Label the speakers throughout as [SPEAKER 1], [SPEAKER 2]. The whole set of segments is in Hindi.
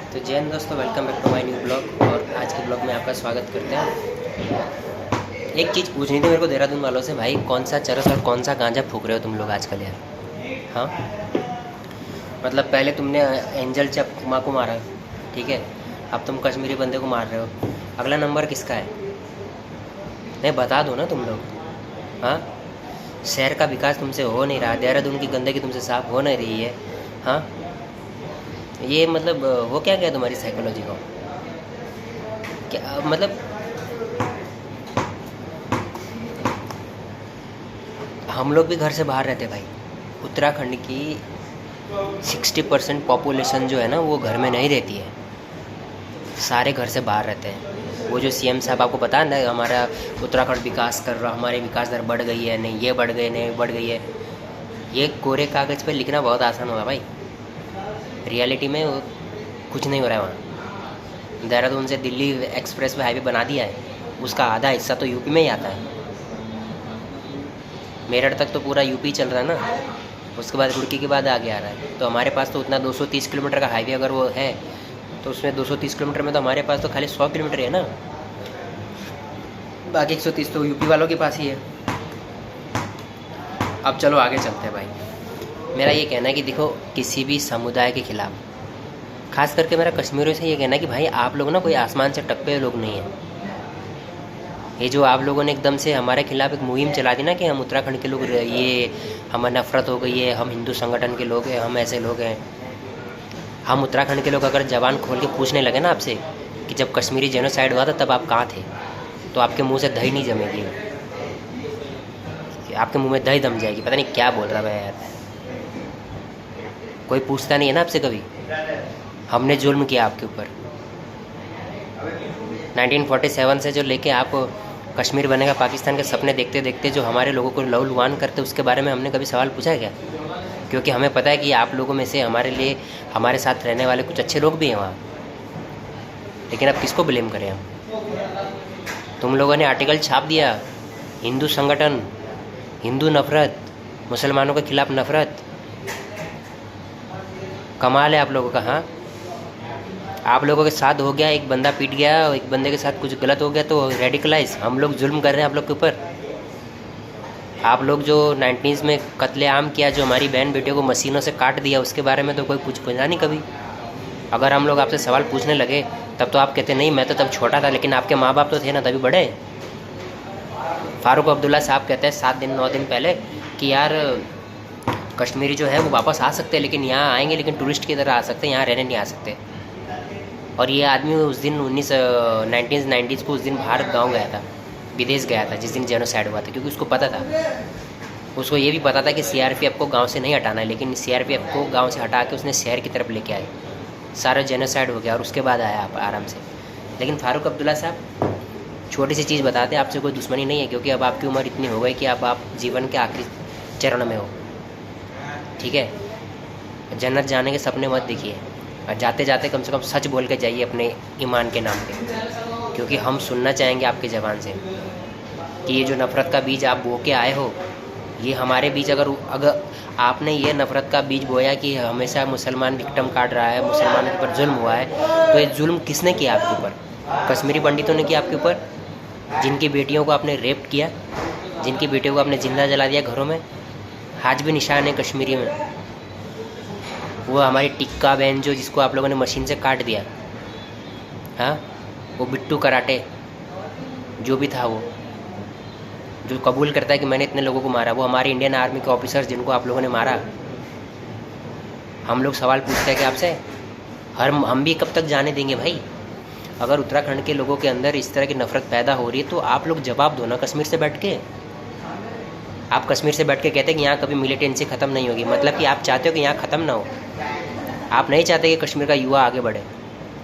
[SPEAKER 1] तो जय हिंद दोस्तों, welcome back to my new blog. और आज के ब्लॉग में आपका स्वागत करते हैं। एक चीज़ पूछनी थी मेरे को देहरादून वालों से, भाई कौन सा चरस और कौन सा गांजा फूक रहे हो तुम लोग आजकल यार? हाँ, मतलब पहले तुमने एंजल चकमा को मारा, ठीक है, अब तुम कश्मीरी बंदे को मार रहे हो। अगला नंबर किसका है? नहीं बता दो ना तुम लोग। हाँ, शहर का विकास तुमसे हो नहीं रहा, देहरादून की गंदगी तुमसे साफ हो नहीं रही है। हाँ, ये मतलब वो क्या क्या तुम्हारी साइकोलॉजी को क्या मतलब? हम लोग भी घर से बाहर रहते भाई। उत्तराखंड की 60% पॉपुलेशन जो है ना वो घर में नहीं रहती है, सारे घर से बाहर रहते हैं। वो जो सीएम साहब आपको पता है ना, हमारा उत्तराखंड विकास कर रहा, हमारी विकास दर बढ़ गई है, नहीं ये बढ़ गई, नहीं बढ़ गई है, ये कोरे कागज़ पे लिखना बहुत आसान होगा भाई। रियलिटी में कुछ नहीं हो रहा है वहाँ। देहरादून से दिल्ली एक्सप्रेस वे हाईवे बना दिया है, उसका आधा हिस्सा तो यूपी में ही आता है। मेरठ तक तो पूरा यूपी चल रहा है ना, उसके बाद रुड़की के बाद आगे आ रहा है। तो हमारे पास तो उतना 230 किलोमीटर का हाईवे अगर वो है तो उसमें 230 किलोमीटर में तो हमारे पास तो खाली 100 किलोमीटर है ना, बाकी 130 तो यूपी वालों के पास ही है। अब चलो आगे चलते हैं भाई। मेरा ये कहना है कि देखो, किसी भी समुदाय के खिलाफ, खास करके मेरा कश्मीरियों से ये कहना है कि भाई आप लोग ना कोई आसमान से टपके हुए लोग नहीं हैं। ये जो आप लोगों ने एकदम से हमारे खिलाफ एक मुहिम चला दी ना कि हम उत्तराखंड के लोग, ये हमें नफरत हो गई है, हम हिंदू संगठन के लोग हैं, हम ऐसे लोग हैं। हम उत्तराखंड के लोग अगर जबान खोल के पूछने लगे ना आपसे कि जब कश्मीरी जेनोसाइड हुआ था तब आप कहाँ थे, तो आपके मुंह से दही नहीं जमेगी, आपके मुंह में दही जम जाएगी। पता नहीं क्या बोल रहा है यार। कोई पूछता नहीं है ना आपसे कभी, हमने जुल्म किया आपके ऊपर। 1947 से जो लेके आप कश्मीर बनेगा पाकिस्तान के सपने देखते देखते जो हमारे लोगों को लहूलुहान करते, उसके बारे में हमने कभी सवाल पूछा है क्या? क्योंकि हमें पता है कि आप लोगों में से हमारे लिए, हमारे साथ रहने वाले कुछ अच्छे लोग भी हैं वहाँ, लेकिन अब किसको ब्लेम करें हम? तुम लोगों ने आर्टिकल छाप दिया, हिंदू संगठन, हिंदू नफरत, मुसलमानों के खिलाफ नफरत। कमाल है आप लोगों का। हाँ, आप लोगों के साथ हो गया, एक बंदा पीट गया, एक बंदे के साथ कुछ गलत हो गया तो रेडिकलाइज, हम लोग जुल्म कर रहे हैं आप लोग के ऊपर। आप लोग जो 90s में कत्लेआम किया, जो हमारी बहन बेटियों को मशीनों से काट दिया, उसके बारे में तो कोई कुछ पूछा नहीं कभी। अगर हम लोग आपसे सवाल पूछने लगे तब तो आप कहते नहीं मैं तो तब छोटा था, लेकिन आपके माँ बाप तो थे ना, तभी बड़े। फ़ारूक अब्दुल्ला साहब कहते हैं 7 दिन 9 दिन पहले कि यार कश्मीरी जो है वो वापस आ सकते हैं, लेकिन यहाँ आएंगे लेकिन टूरिस्ट की तरह आ सकते हैं, यहाँ रहने नहीं आ सकते। और ये आदमी उस दिन 1990s को उस दिन बाहर गांव गया था, विदेश गया था जिस दिन जेनोसाइड हुआ था, क्योंकि उसको पता था, उसको ये भी पता था कि सीआरपीएफ को गांव से नहीं हटाना है, लेकिन सीआरपीएफ को गांव से हटा के उसने शहर की तरफ लेके आए, सारा जेनोसाइड हो गया और उसके बाद आया आप आराम से। लेकिन फ़ारूक अब्दुल्ला साहब, छोटी सी चीज़ बताते हैं, आपसे कोई दुश्मनी नहीं है, क्योंकि अब आपकी उम्र इतनी हो गई कि अब आप जीवन के आखिरी चरण में हो, ठीक है। जन्नत जाने के सपने मत देखिए, और जाते जाते कम से कम सच बोल के जाइए अपने ईमान के नाम पे, क्योंकि हम सुनना चाहेंगे आपकी ज़बान से कि ये जो नफ़रत का बीज आप बो के आए हो, ये हमारे बीच अगर आपने ये नफ़रत का बीज बोया कि हमेशा मुसलमान विक्टिम काट रहा है, मुसलमानों के ऊपर जुल्म हुआ है, तो ये जुल्म किसने किया आपके ऊपर? कश्मीरी पंडितों ने किया आपके ऊपर, जिनकी बेटियों को आपने रेप किया, जिनकी बेटियों को आपने जिंदा जला दिया घरों में। आज भी निशान है कश्मीरी में। वो हमारी टिक्का बहन जो, जिसको आप लोगों ने मशीन से काट दिया, हाँ, वो बिट्टू कराटे जो भी था, वो जो कबूल करता है कि मैंने इतने लोगों को मारा, वो हमारे इंडियन आर्मी के ऑफिसर्स जिनको आप लोगों ने मारा। हम लोग सवाल पूछते हैं कि आपसे, हम भी कब तक जाने देंगे भाई? अगर उत्तराखंड के लोगों के अंदर इस तरह की नफरत पैदा हो रही है तो आप लोग जवाब दो ना कश्मीर से बैठ के। आप कश्मीर से बैठ के कहते हैं कि यहाँ कभी मिलिटेंसी ख़त्म नहीं होगी, मतलब कि आप चाहते हो कि यहाँ ख़त्म ना हो। आप नहीं चाहते कि कश्मीर का युवा आगे बढ़े,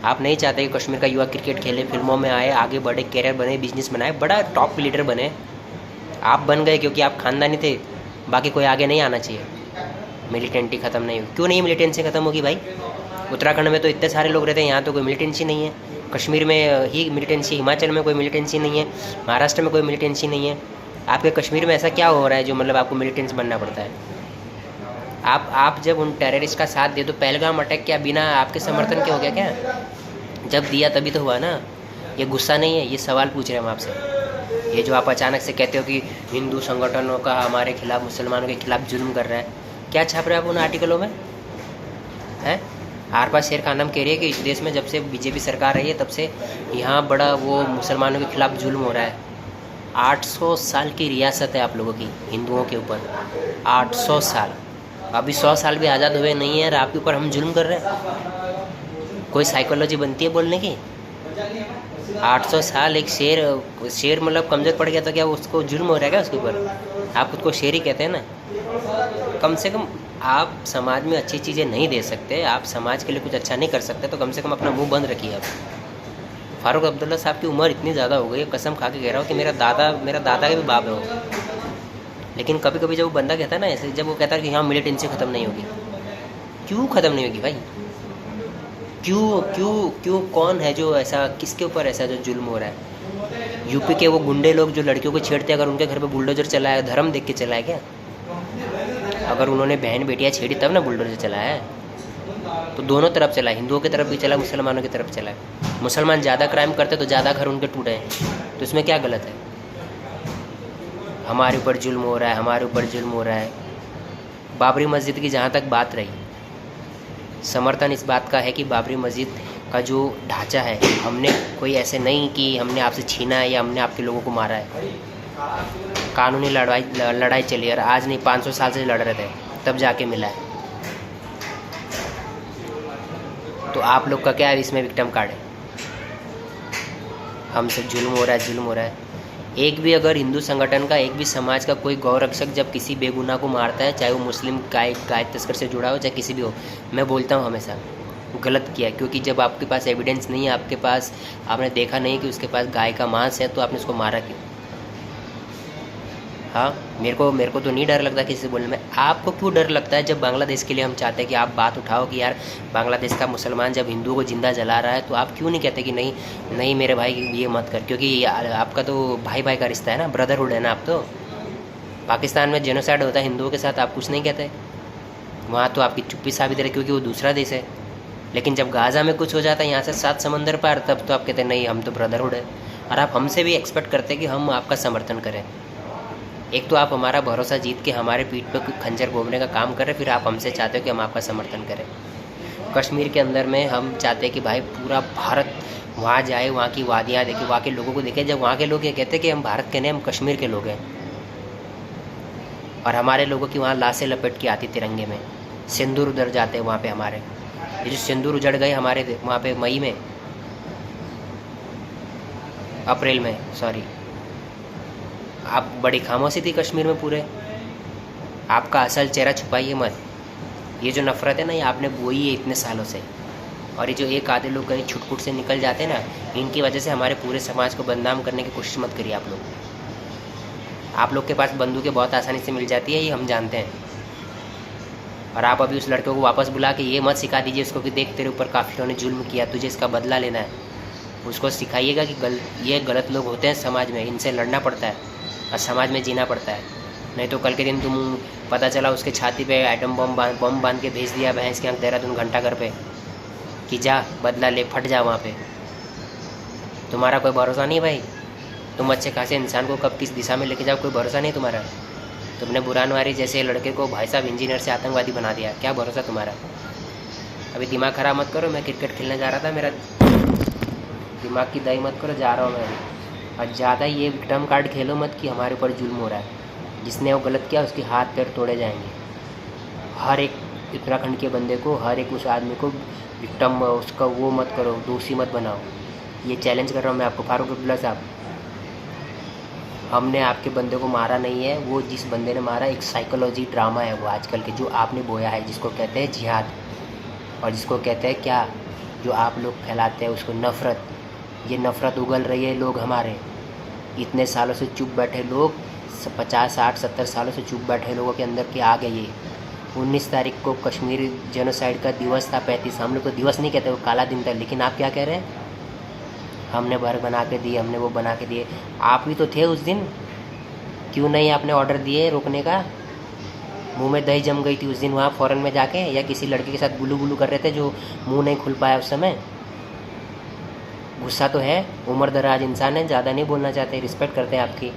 [SPEAKER 1] आप नहीं चाहते कि कश्मीर का युवा क्रिकेट खेले, फिल्मों में आए, आगे बढ़े, कैरियर बने, बिजनेस बनाए, बड़ा टॉप लीडर बने। आप बन गए क्योंकि आप खानदानी थे, बाकी कोई आगे नहीं आना चाहिए। मिलिटेंसी ख़त्म नहीं होगी, क्यों नहीं मिलिटेंसी ख़त्म होगी भाई? उत्तराखंड में तो इतने सारे लोग रहते हैं, यहाँ तो कोई मिलिटेंसी नहीं है। कश्मीर में ही मिलिटेंसी, हिमाचल में कोई मिलिटेंसी नहीं है, महाराष्ट्र में कोई मिलिटेंसी नहीं है। आपके कश्मीर में ऐसा क्या हो रहा है जो मतलब आपको मिलिटेंसी बनना पड़ता है? आप जब उन टेररिस्ट का साथ दे तो पहलगाम अटैक क्या बिना आपके समर्थन के हो गया क्या? जब दिया तभी तो हुआ ना। ये गुस्सा नहीं है, ये सवाल पूछ रहे हैं हम आपसे। ये जो आप अचानक से कहते हो कि हिंदू संगठनों का हमारे खिलाफ, मुसलमानों के खिलाफ जुल्म कर रहा है, क्या छाप रहे हैं आप उन आर्टिकलों में? हैं? आरपा शेर खानम कह रही है कि इस देश में जब से बीजेपी सरकार रही है तब से यहाँ बड़ा वो मुसलमानों के खिलाफ जुल्म हो रहा है। 800 साल की रियासत है आप लोगों की हिंदुओं के ऊपर, 800 साल। अभी 100 साल भी आज़ाद हुए नहीं है और आपके ऊपर हम जुल्म कर रहे हैं। कोई साइकोलॉजी बनती है बोलने की? 800 साल एक शेर मतलब कमज़ोर पड़ गया तो क्या उसको जुल्म हो रहा है क्या उसके ऊपर? आप खुद को शेर ही कहते हैं ना। कम से कम आप समाज में अच्छी चीज़ें नहीं दे सकते, आप समाज के लिए कुछ अच्छा नहीं कर सकते, तो कम से कम अपना मुंह बंद रखिए आप। फारूक अब्दुल्ला साहब की उम्र इतनी ज़्यादा हो गई है, कसम खा के कह रहा हूँ कि मेरा दादा के भी बाप है वो। लेकिन कभी कभी जब वो बंदा कहता है ना ऐसे, जब वो कहता है कि हाँ मिलिटेंसी ख़त्म नहीं होगी, क्यों ख़त्म नहीं होगी भाई? क्यों क्यों क्यों? कौन है जो ऐसा, किसके ऊपर ऐसा जो जुल्म हो रहा है? यूपी के वो गुंडे लोग जो लड़कियों को छेड़ते हैं, अगर उनके घर पे बुलडोजर चलाया, धर्म देख के चलाया क्या? अगर उन्होंने बहन बेटियाँ छेड़ी तब ना बुलडोजर चलाया है। तो दोनों तरफ चला, हिंदुओं की तरफ भी चला, मुसलमानों की तरफ चला। मुसलमान ज़्यादा क्राइम करते तो ज़्यादा घर उनके टूटे हैं, तो इसमें क्या गलत है? हमारे ऊपर जुल्म हो रहा है, हमारे ऊपर जुल्म हो रहा है। बाबरी मस्जिद की जहाँ तक बात रही, समर्थन इस बात का है कि बाबरी मस्जिद का जो ढांचा है, हमने कोई ऐसे नहीं कि हमने आपसे छीना है या हमने आपके लोगों को मारा है। कानूनी लड़ाई चली और आज नहीं 500 साल से लड़ रहे थे, तब जाके मिला है। तो आप लोग का क्या है इसमें विक्टिम कार्ड है? हमसे जुल्म हो रहा है, जुल्म हो रहा है। एक भी अगर हिंदू संगठन का, एक भी समाज का कोई गौरक्षक जब किसी बेगुनाह को मारता है, चाहे वो मुस्लिम गाय तस्कर से जुड़ा हो, चाहे किसी भी हो, मैं बोलता हूँ हमेशा गलत किया। क्योंकि जब आपके पास एविडेंस नहीं है, आपके पास आपने देखा नहीं कि उसके पास गाय का मांस है, तो आपने उसको मारा क्यों? हाँ, मेरे को तो नहीं डर लगता किसी से बोलने में। आपको क्यों डर लगता है? जब बांग्लादेश के लिए हम चाहते हैं कि आप बात उठाओ कि यार बांग्लादेश का मुसलमान जब हिंदुओं को जिंदा जला रहा है, तो आप क्यों नहीं कहते कि नहीं नहीं मेरे भाई ये मत कर? क्योंकि आपका तो भाई भाई का रिश्ता है ना, ब्रदरहुड है ना। आप तो पाकिस्तान में जेनोसाइड होता है हिंदुओं के साथ, आप कुछ नहीं कहते। वहाँ तो आपकी चुप्पी साबित रहे क्योंकि वो दूसरा देश है। लेकिन जब गाज़ा में कुछ हो जाता है यहाँ से 7 समंदर पार, तब तो आप कहते नहीं हम तो ब्रदरहुड है। और आप हमसे भी एक्सपेक्ट करते कि हम आपका समर्थन करें। एक तो आप हमारा भरोसा जीत के हमारे पीठ पे खंजर घोंपने का काम करें, फिर आप हमसे चाहते हो कि हम आपका समर्थन करें। कश्मीर के अंदर में हम चाहते हैं कि भाई पूरा भारत वहाँ जाए, वहाँ की वादियाँ देखे, वहाँ के लोगों को देखे। जब वहाँ के लोग ये कहते हैं कि हम भारत के नहीं, हम कश्मीर के लोग हैं, और हमारे लोगों की वहाँ लाशें लपेट के आती तिरंगे में, सिंदूर उधर जाते हैं वहाँ पे हमारे। ये जो सिंदूर उजड़ गए हमारे वहाँ पे मई में, अप्रैल में, सॉरी, आप बड़ी खामोशी थी कश्मीर में पूरे। आपका असल चेहरा छुपाइए मत। ये जो नफ़रत है ना, ये आपने बोई है इतने सालों से। और ये जो एक आधे लोग कहीं छुटपुट से निकल जाते हैं ना, इनकी वजह से हमारे पूरे समाज को बदनाम करने की कोशिश मत करिए आप लोग। आप लोग के पास बंदूकें बहुत आसानी से मिल जाती है, ये हम जानते हैं। और आप अभी उस लड़के को वापस बुला के ये मत सिखा दीजिए उसको कि देख तेरे ऊपर काफिरों ने जुल्म किया, तुझे इसका बदला लेना है। उसको सिखाइएगा कि ये गलत लोग होते हैं समाज में, इनसे लड़ना पड़ता है और समाज में जीना पड़ता है। नहीं तो कल के दिन तुम पता चला उसके छाती पे एटम बम बांध के भेज दिया भैंस के आँख देहरादून घंटाघर पे कि जा बदला ले, फट जा वहाँ पे। तुम्हारा कोई भरोसा नहीं भाई। तुम अच्छे खासे इंसान को कब किस दिशा में लेके जाओ, कोई भरोसा नहीं तुम्हारा। तुमने बुरानवारी जैसे लड़के को भाई साहब इंजीनियर से आतंकवादी बना दिया, क्या भरोसा तुम्हारा? अभी दिमाग ख़राब मत करो। मैं क्रिकेट खेलने जा रहा था, मेरा दिमाग की दही मत करो, जा रहा हूँ मैं अभी। और ज़्यादा ये विक्टिम कार्ड खेलो मत कि हमारे ऊपर जुल्म हो रहा है। जिसने वो गलत किया उसके हाथ पैर तोड़े जाएंगे। हर एक उत्तराखंड के बंदे को, हर एक उस आदमी को विक्टिम उसका वो मत करो, दोषी मत बनाओ। ये चैलेंज कर रहा हूँ मैं आपको। फारूक अब्दुल्ला साहब, हमने आपके बंदे को मारा नहीं है। वो जिस बंदे ने मारा एक साइकोलॉजी ड्रामा है वो आजकल के, जो आपने बोया है, जिसको कहते हैं जिहाद, और जिसको कहते हैं क्या, जो आप लोग फैलाते हैं उसको नफ़रत। ये नफ़रत उगल रही है। लोग हमारे इतने सालों से चुप बैठे लोग, 50, 60, 70 सालों से चुप बैठे लोगों के अंदर के आ गए ये। 19 तारीख को कश्मीर जेनोसाइड का दिवस था, 35। हम लोग को दिवस नहीं कहते, वो काला दिन था। लेकिन आप क्या कह रहे हैं? हमने घर बना के दिए, हमने वो बना के दिए। आप भी तो थे उस दिन, क्यों नहीं आपने ऑर्डर दिए रोकने का? मुंह में दही जम गई थी उस दिन वहाँ फॉरेन में जाके, या किसी लड़के के साथ गुलू गुलू कर रहे थे जो मुंह नहीं खुल पाया उस समय। गुस्सा तो है, उम्र दराज इंसान है, ज़्यादा नहीं बोलना चाहते, रिस्पेक्ट करते हैं आपकी,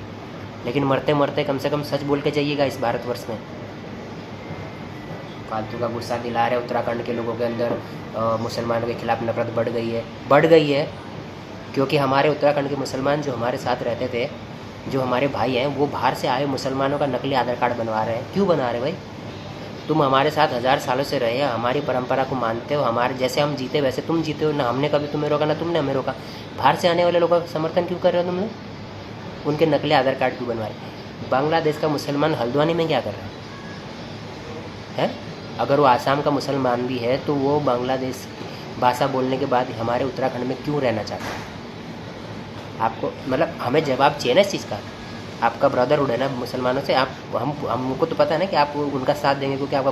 [SPEAKER 1] लेकिन मरते मरते कम से कम सच बोल के जाइएगा इस भारतवर्ष में। फालतू का गुस्सा दिला रहे उत्तराखंड के लोगों के अंदर मुसलमानों के खिलाफ नफरत बढ़ गई है क्योंकि हमारे उत्तराखंड के मुसलमान जो हमारे साथ रहते थे, जो हमारे भाई हैं, वो बाहर से आए मुसलमानों का नकली आधार कार्ड बनवा रहे हैं। क्यों बना रहे भाई? तुम हमारे साथ 1000 सालों से रहे, हमारी परंपरा को मानते हो, हमारे जैसे हम जीते वैसे तुम जीते हो, ना हमने कभी तुम्हें रोका ना तुमने हमें रोका। बाहर से आने वाले लोगों का समर्थन क्यों कर रहे हो तुम लोग? उनके नकली आधार कार्ड क्यों बनवा रहे? बांग्लादेश का मुसलमान हल्द्वानी में क्या कर रहा है? अगर वो आसाम का मुसलमान भी है तो वो बांग्लादेश भाषा बोलने के बाद हमारे उत्तराखंड में क्यों रहना चाहता है? आपको मतलब हमें जवाब चाहिए ना इस चीज़ का। आपका ब्रदरहुड है ना मुसलमानों से, आप हमको तो पता है ना कि आप उनका साथ देंगे क्योंकि आपका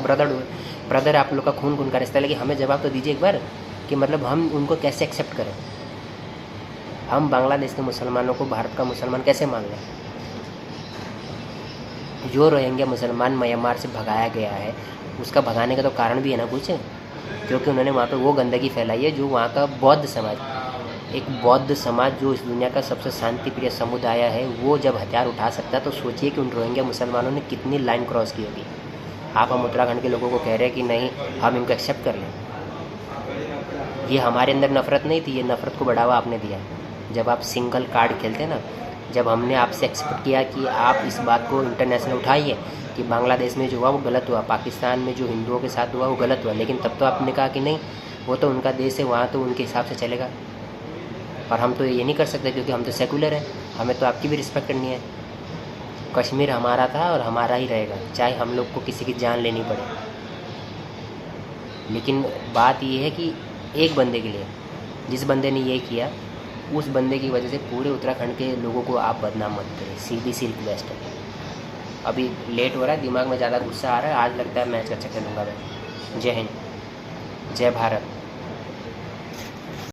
[SPEAKER 1] ब्रदर आप लोग का खून का रिश्ता है, लेकिन हमें जवाब तो दीजिए एक बार कि मतलब हम उनको कैसे एक्सेप्ट करें। हम बांग्लादेश के मुसलमानों को भारत का मुसलमान कैसे मान लें? जो रोहिंग्या मुसलमान म्यांमार से भगाया गया है, उसका भगाने का तो कारण भी है ना कुछ, क्योंकि उन्होंने वहाँ पे वो गंदगी फैलाई है जो वहाँ का बौद्ध समाज, एक बौद्ध समाज जो इस दुनिया का सबसे शांतिप्रिय समुदाय है, वो जब हथियार उठा सकता है तो सोचिए कि उन रोहिंग्या मुसलमानों ने कितनी लाइन क्रॉस की होगी। आप हम उत्तराखंड के लोगों को कह रहे हैं कि नहीं हम इनको एक्सेप्ट कर लें। ये हमारे अंदर नफ़रत नहीं थी, ये नफ़रत को बढ़ावा आपने दिया। जब आप सिंगल कार्ड खेलते ना, जब हमने आपसे एक्सपेक्ट किया कि आप इस बात को इंटरनेशनल उठाइए कि बांग्लादेश में जो हुआ वो गलत हुआ, पाकिस्तान में जो हिंदुओं के साथ हुआ वो गलत हुआ, लेकिन तब तो आपने कहा कि नहीं वो तो उनका देश है, वहाँ तो उनके हिसाब से चलेगा। और हम तो ये नहीं कर सकते क्योंकि हम तो सेकुलर हैं, हमें तो आपकी भी रिस्पेक्ट करनी है। कश्मीर हमारा था और हमारा ही रहेगा, चाहे हम लोग को किसी की जान लेनी पड़े। लेकिन बात ये है कि एक बंदे के लिए, जिस बंदे ने ये किया, उस बंदे की वजह से पूरे उत्तराखंड के लोगों को आप बदनाम मत करें। सीधी सी रिक्वेस्ट है। अभी लेट हो रहा है, दिमाग में ज़्यादा गुस्सा आ रहा है, आज लगता है मैच अच्छा खेलूँगा मैं। जय हिंद, जय भारत।